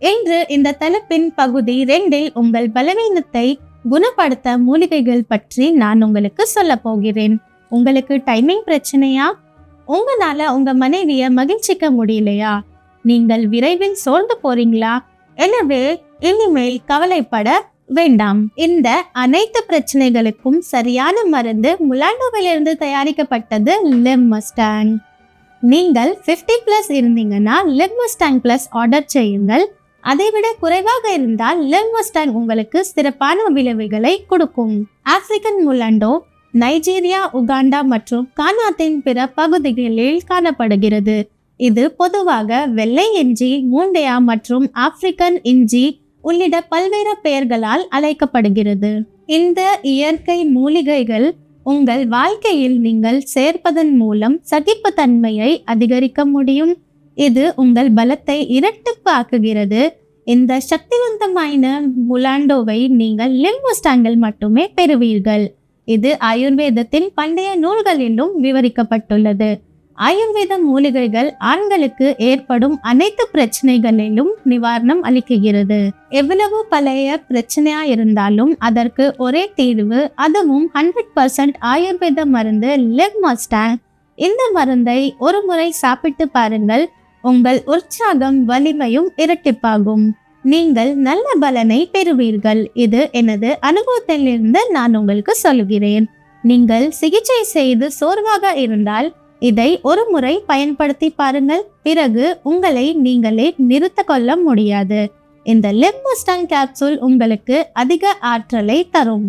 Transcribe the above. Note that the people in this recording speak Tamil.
இன்று இந்த தலைப்பின் பகுதி 2இல் உங்கள் பலவீனத்தை குணப்படுத்த மூலிகைகள் பற்றி நான் உங்களுக்கு சொல்ல போகிறேன். உங்களுக்கு டைமிங் பிரச்சனையா? உங்களால உங்க மனைவிய மகிழ்ச்சிக்க முடியலையா? நீங்கள் விரைவில் சோர்ந்து போறீங்களா? எனவே இனிமேல் கவலைப்பட வேண்டாம். இந்த அனைத்து பிரச்சனைகளுக்கும் சரியான மருந்து முலாண்டோவிலிருந்து தயாரிக்கப்பட்டது லிம்மஸ்டாங். நீங்கள் 50+ இருந்தீங்கன்னா லிம்மஸ்டாங் பிளஸ் ஆர்டர் செய்யுங்கள். அதைவிட குறைவாக இருந்தால் லிம்மஸ்டாங் உங்களுக்கு சிறப்பான விளைவுகளை கொடுக்கும். ஆப்பிரிக்கன் முலாண்டோ நைஜீரியா, உகாண்டா மற்றும் கானாத்தின் பிற பகுதிகளில் காணப்படுகிறது. இது பொதுவாக வெள்ளை இஞ்சி, மூண்டையா மற்றும் ஆப்பிரிக்கன் இஞ்சி உள்ளிட்ட பல்வேறு பெயர்களால் அழைக்கப்படுகிறது. இந்த இயற்கை மூலிகைகள் உங்கள் வாழ்க்கையில் நீங்கள் சேர்ப்பதன் மூலம் சகிப்புத்தன்மையை அதிகரிக்க முடியும். இது உங்கள் பலத்தை இரட்டிப்பாக்குகிறது. இந்த சக்திவந்தமான முலாண்டோவை நீங்கள் லிம்மஸ்டாங்கில் மட்டுமே பெறுவீர்கள். இது ஆயுர்வேதத்தின் பண்டைய நூல்களிலும் விவரிக்கப்பட்டுள்ளது. ஆயுர்வேத மூலிகைகள் ஆண்களுக்கு ஏற்படும் அனைத்து பிரச்சனைகளிலும் நிவாரணம் அளிக்கிறது. எவ்வளவு பழைய பிரச்சனையா இருந்தாலும் அதற்கு ஒரே தீர்வு, அதுவும் 100% ஆயுர்வேத மருந்து லிம்மஸ்டாங். இந்த மருந்தை ஒரு முறை சாப்பிட்டு பாருங்கள். உங்கள் உற்சாகம் வலிமையும் இரட்டிப்பாகும். நீங்கள் நல்ல பலனை பெறுவீர்கள். இது எனது அனுபவத்திலிருந்து நான் உங்களுக்கு சொல்கிறேன். நீங்கள் சிகிச்சை செய்து சோர்வாக இருந்தால் இதை ஒரு முறை பயன்படுத்தி பாருங்கள். பிறகு உங்களை நீங்களே நிறுத்த கொள்ள முடியாது. இந்த லிம்மஸ்டாங் கேப்சூல் உங்களுக்கு அதிக ஆற்றலை தரும்.